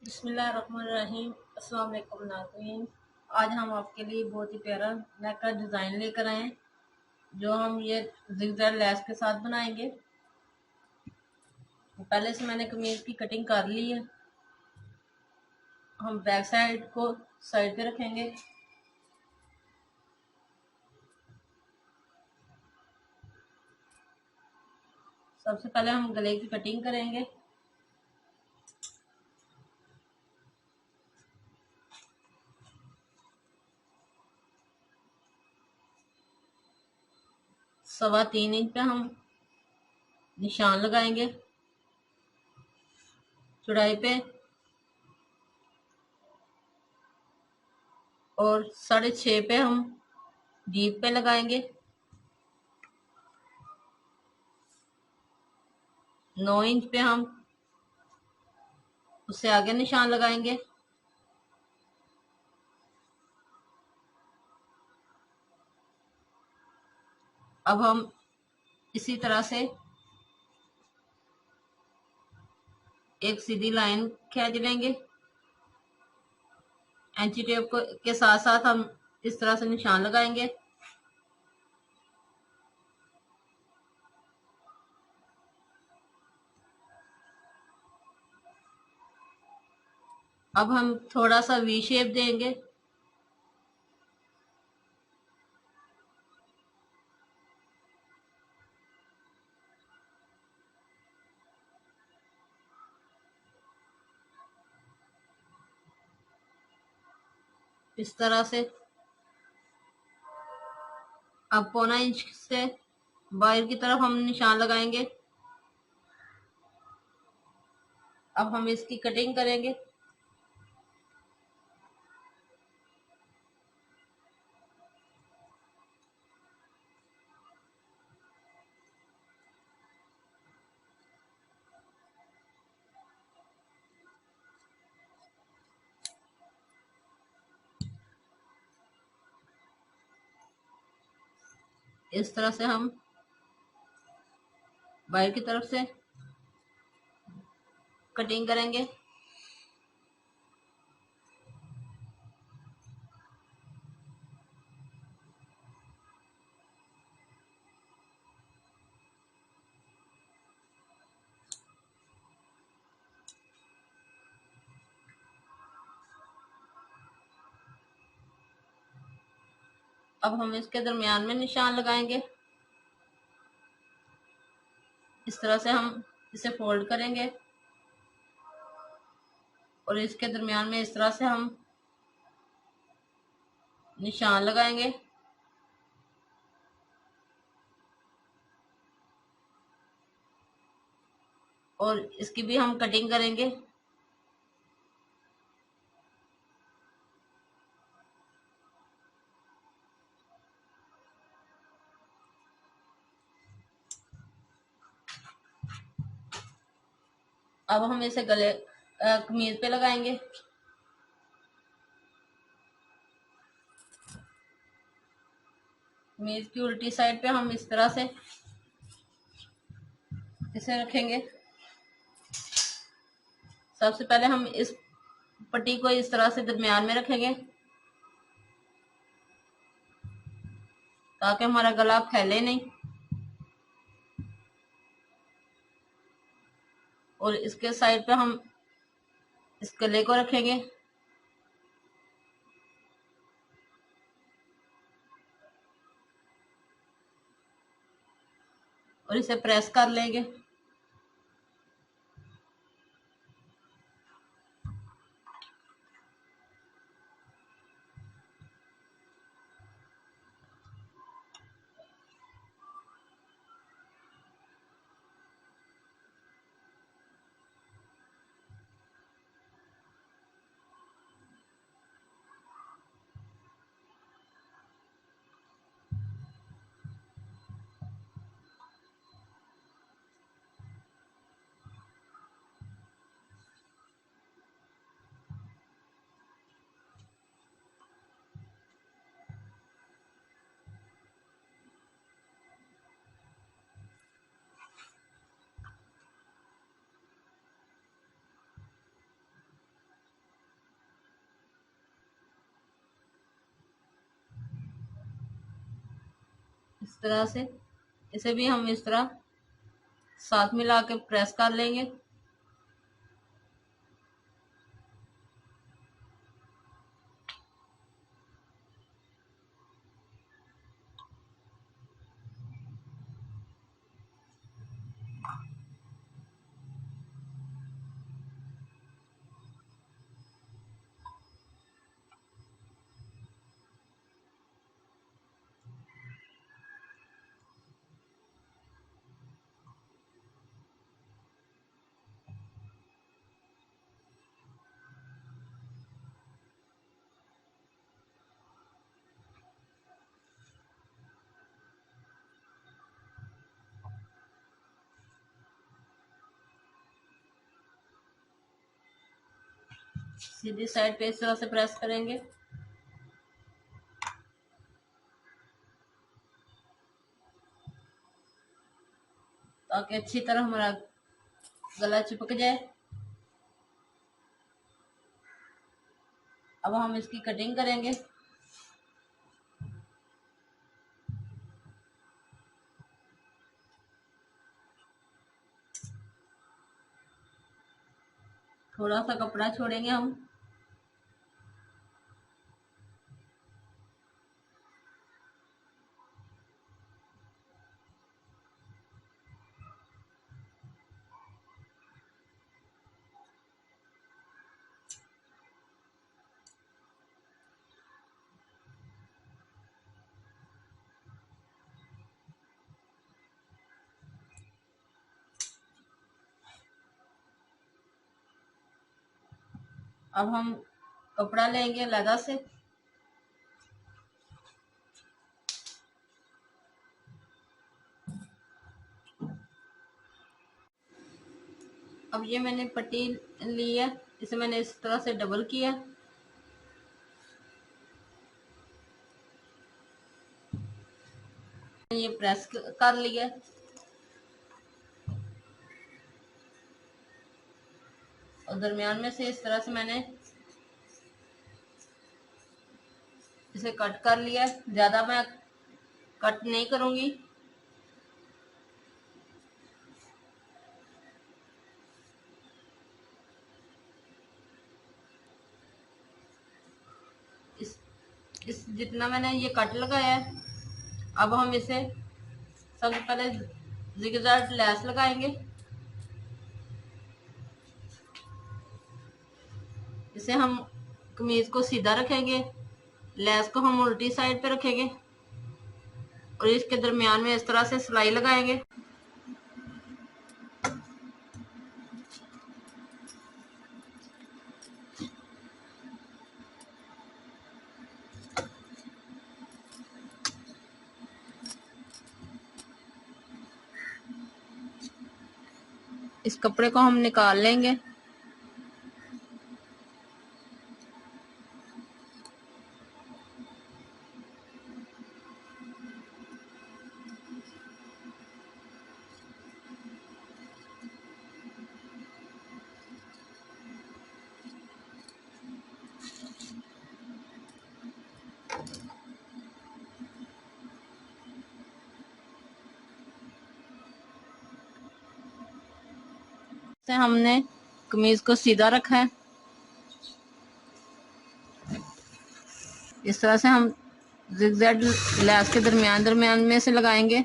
बिस्मिल्लाहिर्रहमानिर्रहीम। अस्सलाम वालेकुम नाज़रीन। आज हम आपके लिए बहुत ही प्यारा नेक का डिज़ाइन लेकर आए हैं, जो हम ये ज़िगज़ैग लैस के साथ बनाएंगे। पहले से मैंने कमीज की कटिंग कर ली है। हम बैक साइड को साइड पे रखेंगे। सबसे पहले हम गले की कटिंग करेंगे। सवा 3 इंच पे हम निशान लगाएंगे चौड़ाई पे, और 6.5 पे हम डीप पे लगाएंगे। 9 इंच पे हम उससे आगे निशान लगाएंगे। अब हम इसी तरह से एक सीधी लाइन खींच लेंगे। एंची टेप के साथ साथ हम इस तरह से निशान लगाएंगे। अब हम थोड़ा सा वी शेप देंगे। इस तरह से अब 1/4 इंच से बाहर की तरफ हम निशान लगाएंगे। अब हम इसकी कटिंग करेंगे। इस तरह से हम बाहर की तरफ से कटिंग करेंगे। अब हम इसके दरमियान में निशान लगाएंगे। इस तरह से हम इसे फोल्ड करेंगे और इसके दरमियान में इस तरह से हम निशान लगाएंगे। और इसकी भी हम कटिंग करेंगे। अब हम इसे गले कमीज पे लगाएंगे। कमीज की उल्टी साइड पे हम इस तरह से इसे रखेंगे। सबसे पहले हम इस पट्टी को इस तरह से दरमियान में रखेंगे, ताकि हमारा गला फैले नहीं। और इसके साइड पे हम इस गले को रखेंगे। और इसे प्रेस कर लेंगे। इस तरह से इसे भी हम इस तरह साथ मिला के प्रेस कर लेंगे। सीधी साइड पे इस तरह से प्रेस करेंगे। ताकि अच्छी तरह हमारा गला चिपक जाए। अब हम इसकी कटिंग करेंगे। थोड़ा सा कपड़ा छोड़ेंगे हम। अब हम कपड़ा लेंगे लगा से। अब ये मैंने पट्टी ली है, इसे मैंने इस तरह से डबल किया। ये प्रेस कर लिया। और दरमियान में से इस तरह से मैंने इसे कट कर लिया। ज्यादा मैं कट नहीं करूंगी। इस जितना मैंने ये कट लगाया है, अब हम इसे सबसे पहले जिगजैग लैस लगाएंगे। इसे हम कमीज को सीधा रखेंगे, लैस को हम उल्टी साइड पे रखेंगे और इसके दरमियान में इस तरह से सिलाई लगाएंगे। इस कपड़े को हम निकाल लेंगे। से हमने कमीज को सीधा रखा है। इस तरह से हम जिगजैग लैस के दरमियान में से लगाएंगे।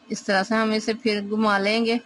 इस तरह से हम इसे फिर घुमा लेंगे।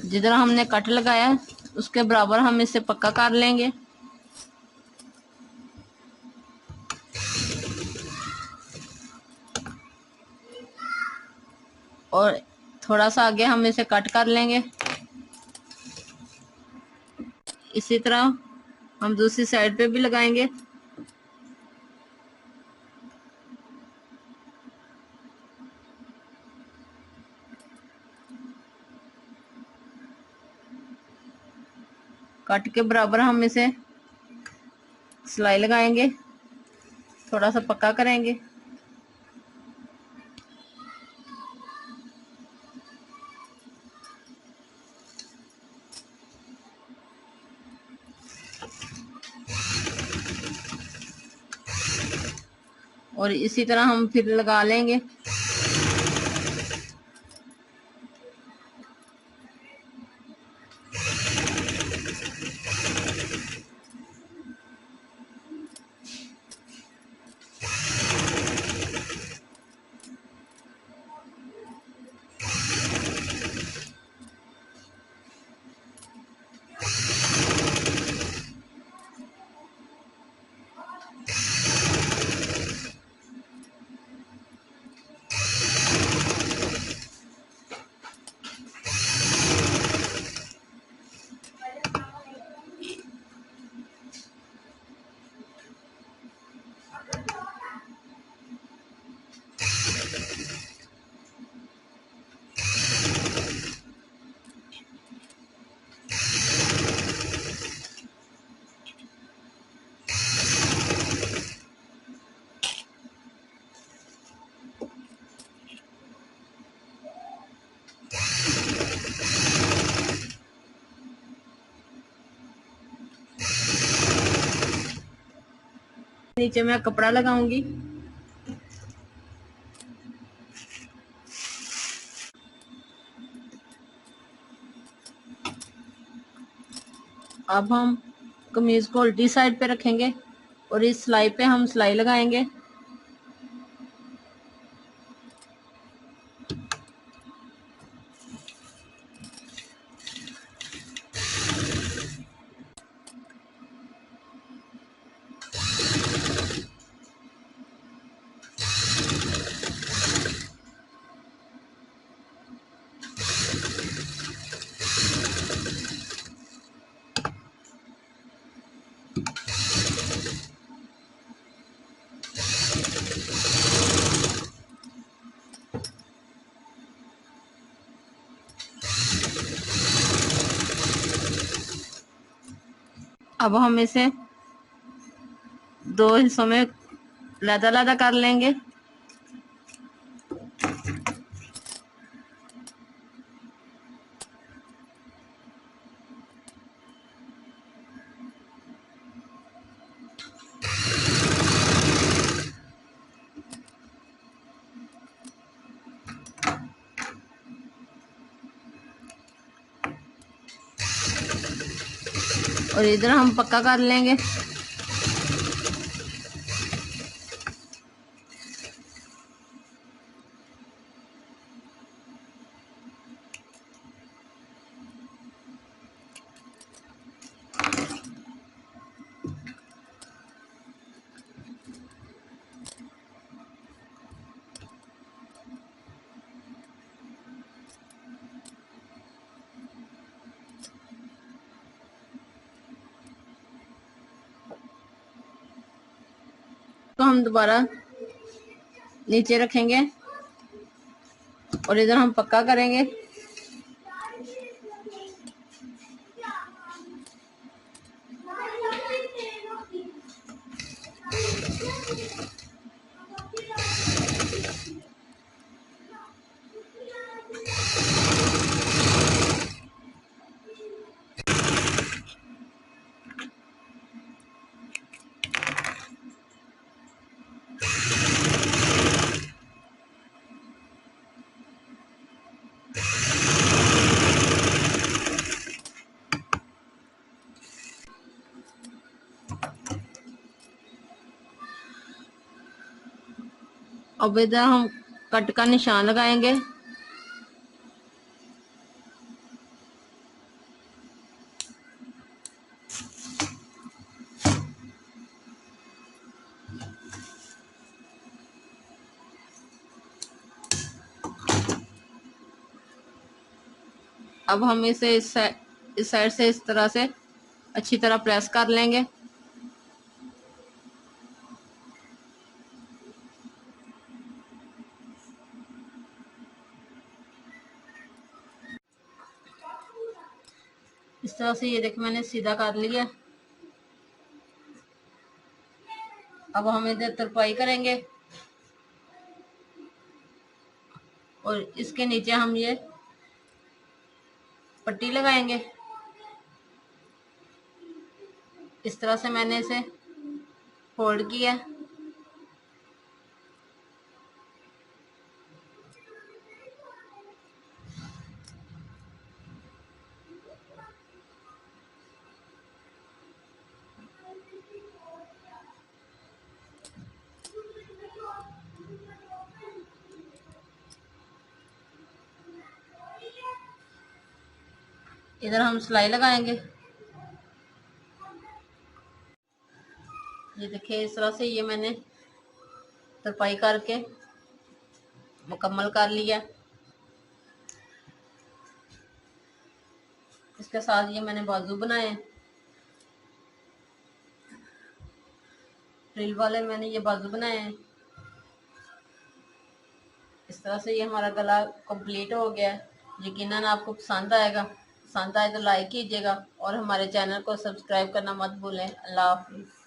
जिधर हमने कट लगाया उसके बराबर हम इसे पक्का कर लेंगे। और थोड़ा सा आगे हम इसे कट कर लेंगे। इसी तरह हम दूसरी साइड पे भी लगाएंगे। कट के बराबर हम इसे सिलाई लगाएंगे, थोड़ा सा पक्का करेंगे। और इसी तरह हम फिर लगा लेंगे। नीचे मैं कपड़ा लगाऊंगी। अब हम कमीज को उल्टी साइड पे रखेंगे और इस सिलाई पे हम सिलाई लगाएंगे। अब हम इसे दो हिस्सों में लदा कर लेंगे। और इधर हम पक्का कर लेंगे। तो हम दोबारा नीचे रखेंगे और इधर हम पक्का करेंगे। अब इधर हम कट का निशान लगाएंगे। अब हम इसे इस साइड से इस तरह से अच्छी तरह प्रेस कर लेंगे। इस तरह से ये देखिए मैंने सीधा कर लिया। अब हम इधर तरपाई करेंगे और इसके नीचे हम ये पट्टी लगाएंगे। इस तरह से मैंने इसे फोल्ड किया। इधर हम सिलाई लगाएंगे। ये देखिए इस तरह से ये मैंने तरपाई करके मुकम्मल कर लिया। इसके साथ ये मैंने बाजू बनाए, फ्रिल वाले मैंने ये बाजू बनाए हैं। इस तरह से ये हमारा गला कंप्लीट हो गया है। यकीनन आपको पसंद आएगा। पसंद आए तो लाइक कीजिएगा और हमारे चैनल को सब्सक्राइब करना मत भूलें। अल्लाह हाफिज़।